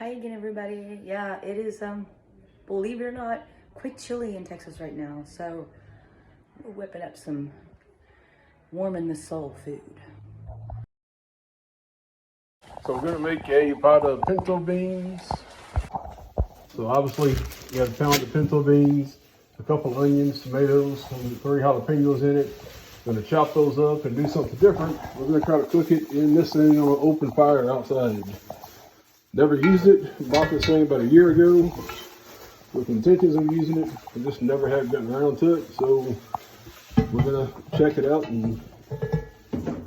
Hi again, everybody. Yeah, it is, believe it or not, quite chilly in Texas right now. So we're whipping up some warming the soul food. So we're gonna make a pot of pinto beans. So obviously you got a pound of pinto beans, a couple onions, tomatoes, and 3 jalapenos in it. Gonna chop those up and do something different. We're gonna try to cook it in this thing on an open fire outside. Never used it, bought this thing about a year ago with intentions of using it. I just never have gotten around to it. So we're gonna check it out and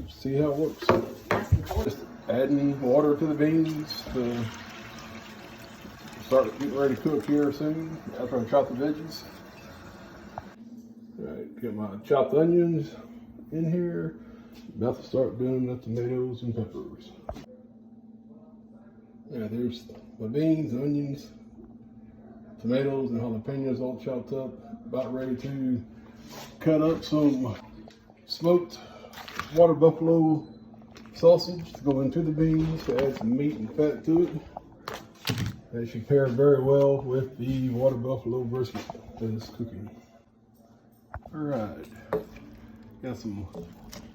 see how it works. Just adding water to the beans to start getting ready to cook here soon after I chop the veggies. All right, get my chopped onions in here. About to start doing the tomatoes and peppers. Yeah, there's my beans, onions, tomatoes, and jalapenos all chopped up. About ready to cut up some smoked water buffalo sausage to go into the beans to add some meat and fat to it. That should pair very well with the water buffalo brisket that is cooking. All right, got some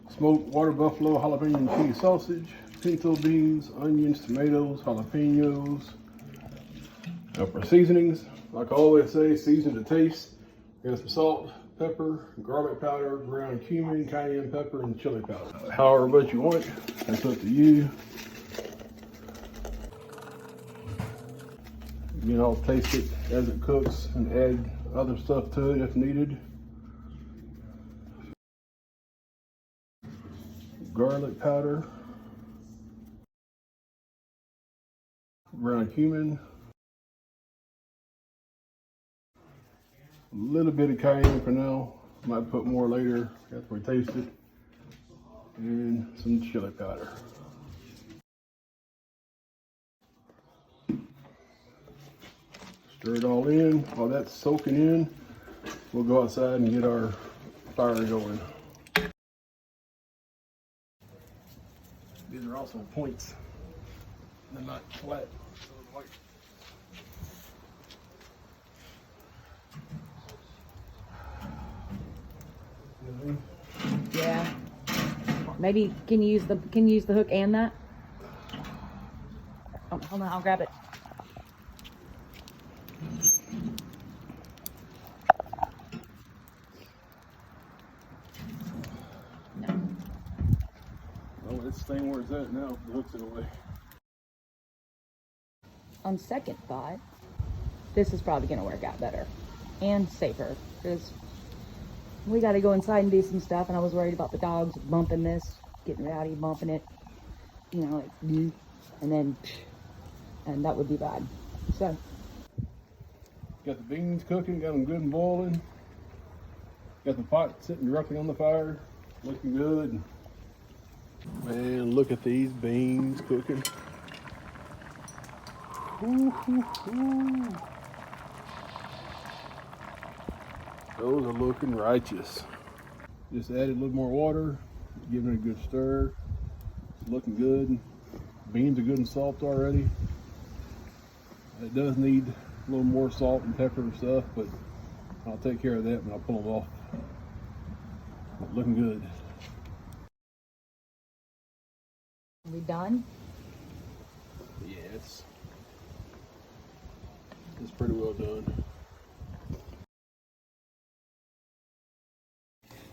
smoked water buffalo jalapeno and cheese sausage, pinto beans, onions, tomatoes, jalapenos. Now for seasonings, like I always say, season to taste. Got some salt, pepper, garlic powder, ground cumin, cayenne pepper, and chili powder. However much you want, that's up to you. You know, I'll taste it as it cooks and add other stuff to it if needed. Garlic powder, ground cumin, a little bit of cayenne for now. Might put more later after we taste it, and some chili powder. Stir it all in. While that's soaking in, we'll go outside and get our fire going. These are also points. They're not flat. Yeah. Maybe can you use the hook and that? Oh, hold on, I'll grab it. Oh, it's staying where it's at now. The hook's in the way. On second thought, this is probably gonna work out better and safer because we got to go inside and do some stuff, and I was worried about the dogs bumping this, getting rowdy, bumping it, you know, like, and that would be bad. So, Got the beans cooking, got them good and boiling. Got the pot sitting directly on the fire, looking good. Man, look at these beans cooking. Ooh, ooh, ooh. Those are looking righteous. Just added a little more water, giving it a good stir. It's looking good. Beans are good and soft already. It does need a little more salt and pepper and stuff, but I'll take care of that when I pull them off. Looking good. are we done? Yeah, it's pretty well done.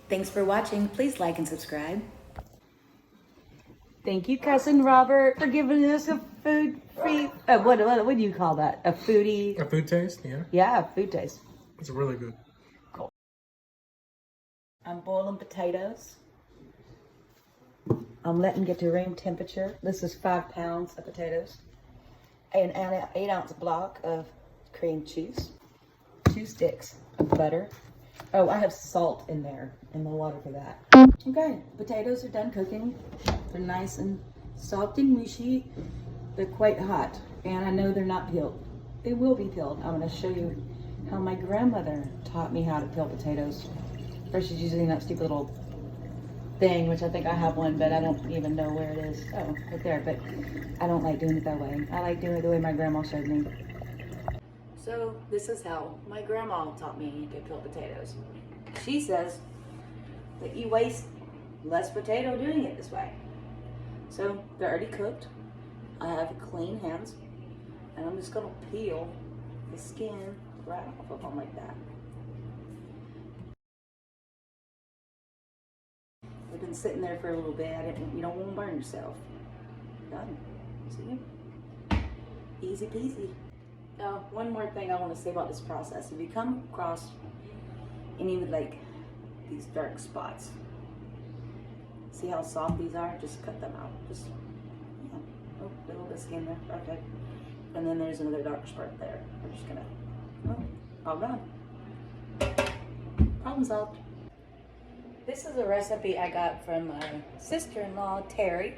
Thanks for watching. Please like and subscribe. Thank you, Cousin Robert, for giving us a food free. What do you call that? A foodie? A food taste, yeah. Yeah, food taste. It's really good. Cool. I'm boiling potatoes. I'm letting get to room temperature. This is 5 pounds of potatoes. An 8-ounce block of cream cheese. 2 sticks of butter. Oh, I have salt in there in the water for that. Okay, potatoes are done cooking. They're nice and soft and mushy. They're quite hot, and I know they're not peeled. They will be peeled. I'm going to show you how my grandmother taught me how to peel potatoes versus using that stupid little thing, which I think I have one, but I don't even know where it is. Oh, right there. But I don't like doing it that way. I like doing it the way my grandma showed me. So this is how my grandma taught me to peel potatoes. She says that you waste less potato doing it this way. So they're already cooked. I have clean hands, and I'm just gonna peel the skin right off of them like that. They've been sitting there for a little bit. You don't want to burn yourself. Done. See? Easy peasy. Now, one more thing I want to say about this process. If you come across any of like these dark spots, see how soft these are? Just cut them out. Just, yeah. Oh, a little bit of skin there. Okay. And then there's another dark spot there. I'm just gonna, oh, all done. Problem solved. This is a recipe I got from my sister-in-law, Terry.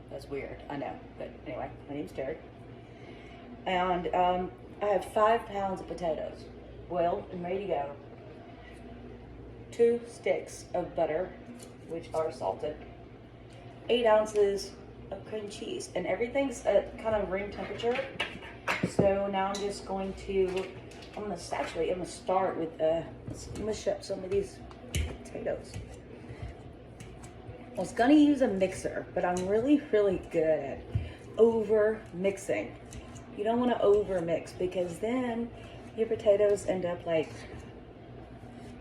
That's weird, I know. But anyway, my name's Terry. And I have 5 pounds of potatoes, boiled and ready to go. 2 sticks of butter, which are salted. 8 ounces of cream cheese. And everything's at kind of room temperature. So now I'm just going to, I'm gonna start with, let's mush up some of these potatoes. I was gonna use a mixer, but I'm really, really good at over mixing. You don't want to over mix because then your potatoes end up like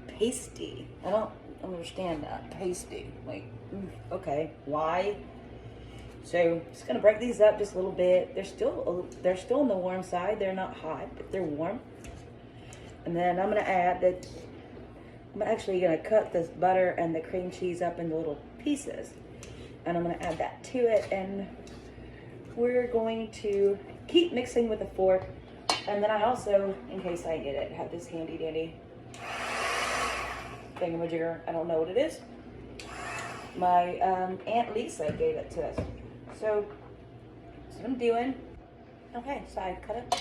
pasty. I don't understand that. Pasty. Like, okay, why? So just gonna break these up just a little bit. They're still on the warm side. They're not hot, but they're warm. And then I'm gonna add that. I'm actually gonna cut this butter and the cream cheese up into little pieces, and I'm gonna add that to it, and we're going to keep mixing with a fork. And then I also, in case I get it, have this handy dandy thingamajigger. I don't know what it is. My Aunt Lisa gave it to us. So that's what I'm doing. Okay, so I cut up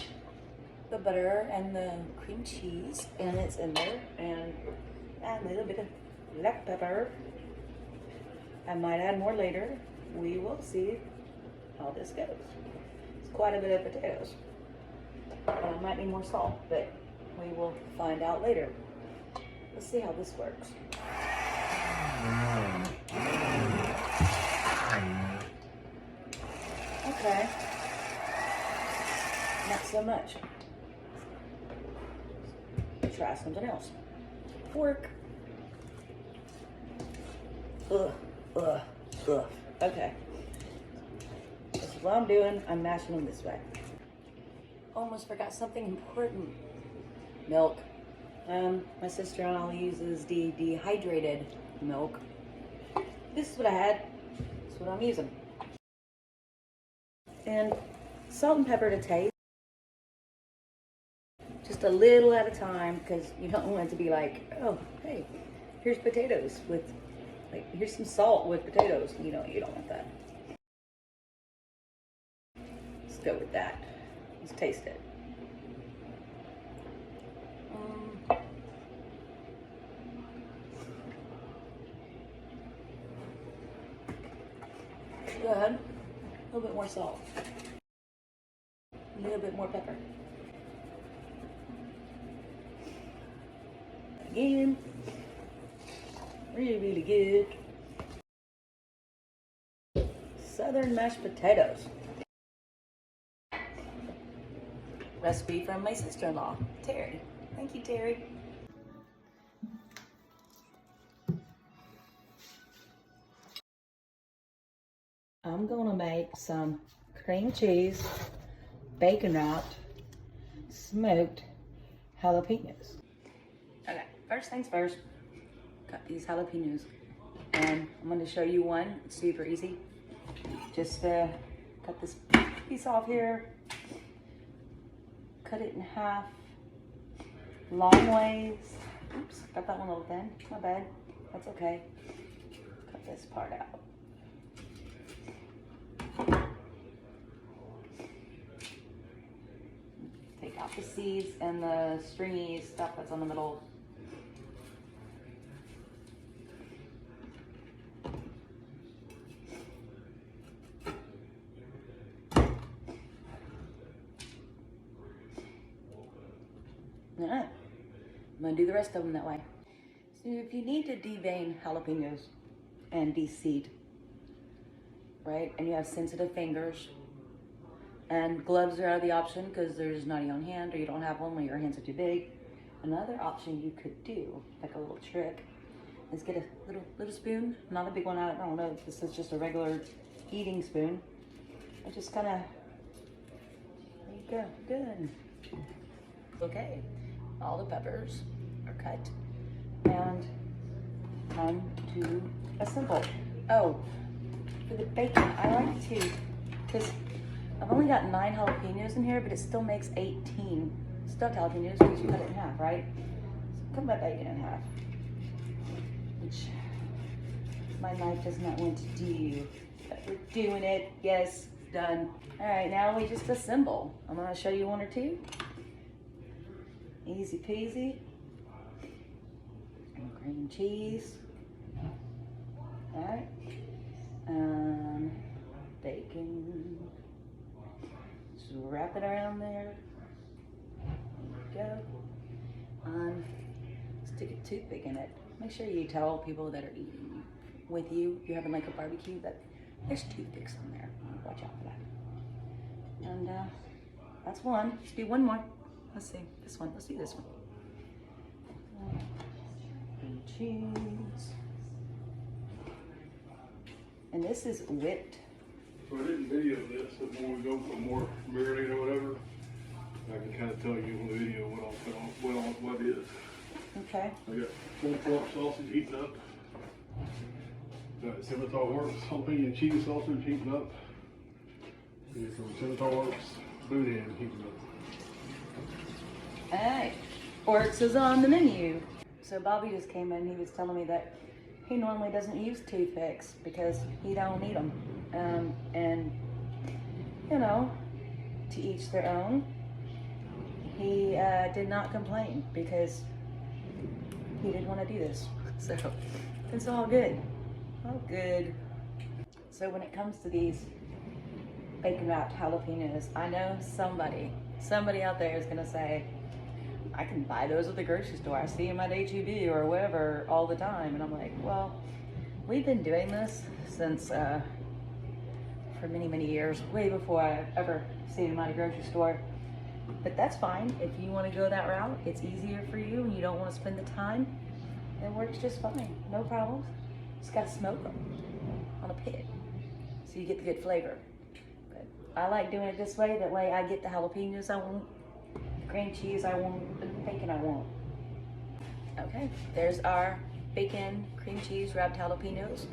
the butter and the cream cheese, and it's in there, and add a little bit of black pepper. I might add more later. We will see how this goes. It's quite a bit of potatoes. I might need more salt, but we will find out later. Let's see how this works. Okay. Not so much. Try something else. Fork. Ugh. Okay. This is what I'm doing. I'm mashing them this way. Almost forgot something important. Milk. My sister-in-law uses the dehydrated milk. This is what I had. This is what I'm using. And salt and pepper to taste. Just a little at a time, because you don't want it to be like, oh, hey, here's potatoes with, like, here's some salt with potatoes. You don't want that. Let's go with that. Let's taste it. Good. A little bit more salt. A little bit more pepper. Again. Really, really good. Southern mashed potatoes. Recipe from my sister-in-law, Terry. Thank you, Terry. I'm gonna make some cream cheese, bacon wrapped, smoked jalapenos. Okay, first things first, cut these jalapenos. And I'm gonna show you one, it's super easy. Just cut this piece off here, cut it in half, long ways. Oops, got that one a little thin, my bad, that's okay. Cut this part out. Take out the seeds and the stringy stuff that's on the middle. All right, I'm gonna do the rest of them that way. So if you need to devein jalapenos and de-seed, right, and you have sensitive fingers, and gloves are out of the option because there's not your own hand or you don't have one or your hands are too big. Another option you could do, like a little trick, is get a little spoon, not a big one. I don't know if this is just a regular eating spoon. And just kind of, there you go, good. Okay, all the peppers are cut and time to assemble. Oh, for the bacon, I like to, because I've only got 9 jalapenos in here, but it still makes 18 stuffed jalapenos because you cut it in half, right? So cut my bacon in half, which my knife does not want to do, but we're doing it. Yes, done. All right, now we just assemble. I'm gonna show you 1 or 2. Easy peasy. And cream cheese. All right. Bacon. Just wrap it around there. There you go. Stick a toothpick in it. Make sure you tell people that are eating with you, if you're having like a barbecue, that there's toothpicks in there. Watch out for that. And that's one. Let's do one more. Let's see this one. Let's do this one. Cream cheese. And this is whipped. So I didn't video this, but when we go for more marinade or whatever, I can kind of tell you in the video what I'll put on, what is. Okay. I got pulled pork sausage heating up. Got Scimitar Works jalapeno and cheese sausage heating up. And some Scimitar Works boudin heating up. Alright, Orcs is on the menu. So Bobby just came in, he was telling me that he normally doesn't use toothpicks because he don't need them. And, you know, to each their own. He did not complain because he didn't want to do this. So it's all good, all good. So when it comes to these bacon wrapped jalapenos, I know somebody out there is gonna say, I can buy those at the grocery store. I see them at HEB or wherever all the time. And I'm like, well, we've been doing this since, for many, many years, way before I've ever seen them at a grocery store. But that's fine. If you want to go that route, it's easier for you and you don't want to spend the time, it works just fine. No problems. Just got to smoke them on a pit so you get the good flavor. But I like doing it this way. That way I get the jalapenos I want, cream cheese I want, and bacon I want. Okay, there's our bacon, cream cheese, wrapped jalapenos.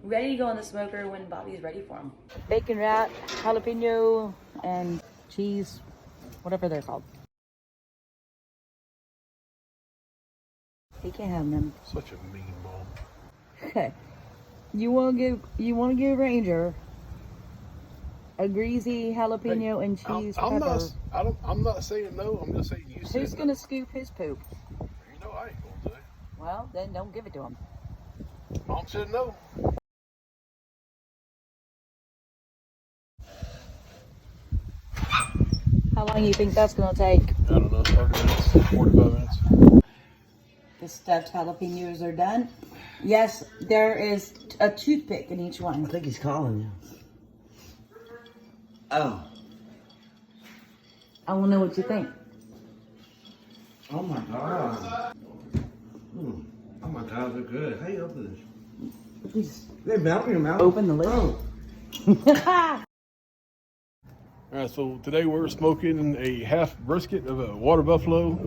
Ready to go on the smoker when Bobby's ready for them. Bacon wrapped, jalapeno, and cheese, whatever they're called. He can't have them. Such a mean mom. Okay, you want to give Ranger a greasy jalapeno and cheese pepper. I'm not saying no. I'm just saying you said Who's gonna scoop his poop? You know I ain't gonna do it. Well, then don't give it to him. Mom said no. How long do you think that's gonna take? I don't know, 30 minutes, 45 minutes. The stuffed jalapenos are done. Yes, there is a toothpick in each one. I think he's calling you. Oh. I want to know what you think. Oh my god. Oh my god, they're good. How you open this? Please They melt in your mouth. open the lid. Oh. All right, so today we're smoking a half brisket of a water buffalo.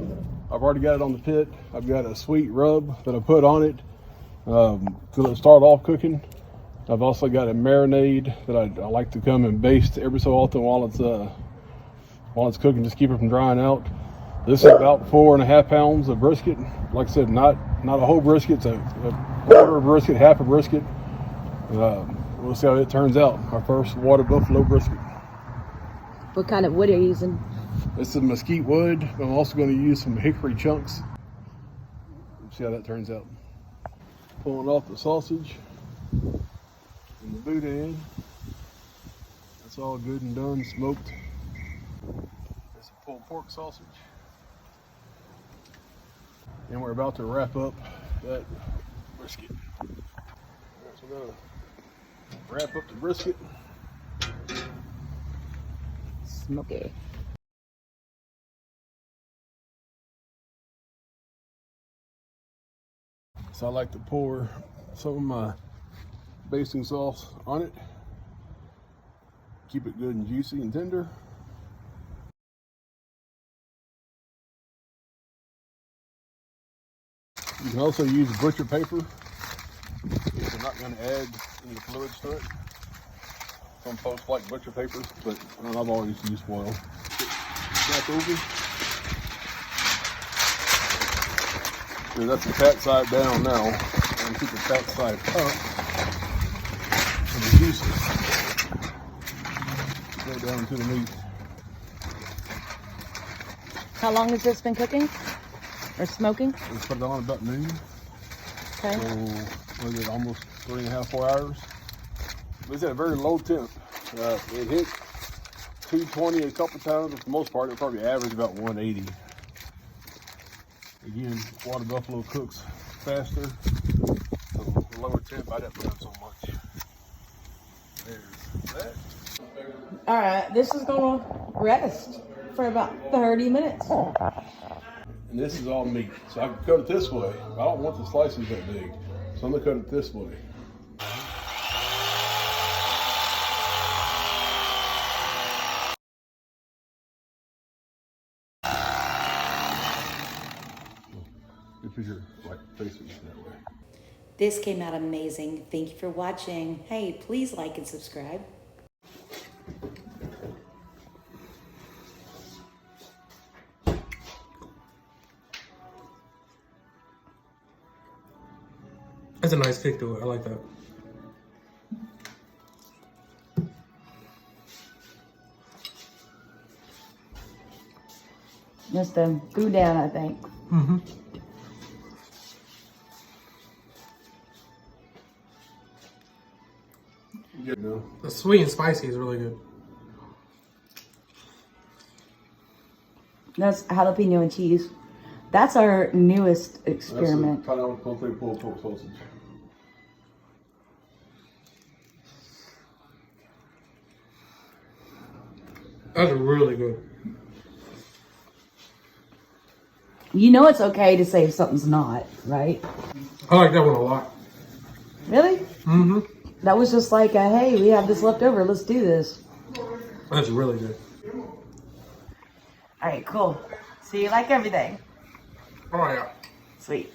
I've already got it on the pit. I've got a sweet rub that I put on it to start off cooking. I've also got a marinade that I like to come and baste every so often while it's cooking, just keep it from drying out. This is about 4.5 pounds of brisket. Like I said, not a whole brisket, it's a quarter of a brisket, half a brisket. We'll see how it turns out. Our first water buffalo brisket. What kind of wood are you using? This is mesquite wood. I'm also going to use some hickory chunks. Let's see how that turns out. Pulling off the sausage and the boudin. That's all good and done, smoked. There's some pulled pork sausage. And we're about to wrap up that brisket. All right, so we're gonna wrap up the brisket. Smoky. So I like to pour some of my basting sauce on it. Keep it good and juicy and tender. You can also use butcher paper if you're not going to add any fluids to it. Some folks like butcher paper, but I've always used foil. Back over. So that's the fat side down now. And keep the fat side up. And the juices go down to the meat. How long has this been cooking? Or smoking? We put it on about noon. Okay. So, what is it, almost 3.5, 4 hours? But it's at a very low temp. It hit 220 a couple times, but for the most part, it probably averaged about 180. Again, water buffalo cooks faster. So, the lower temp, I didn't put up so much. There's that. All right, this is gonna rest for about 30 minutes. And this is all meat. So I can cut it this way. I don't want the slices that big. So I'm gonna cut it this way. If you're like facing it that way. This came out amazing. Thank you for watching. Hey, please like and subscribe. That's a nice kick to it. I like that. Just the food down, I think. Mm-hmm. You know, The sweet and spicy is really good. That's jalapeno and cheese. That's our newest experiment. That's a pineapple confit pulled pork sausage. That's really good. You know it's okay to say if something's not, right? I like that one a lot. Really? Mm-hmm. That was just like, hey, we have this left over. Let's do this. That's really good. All right, cool. So you like everything? Oh, yeah. Sweet.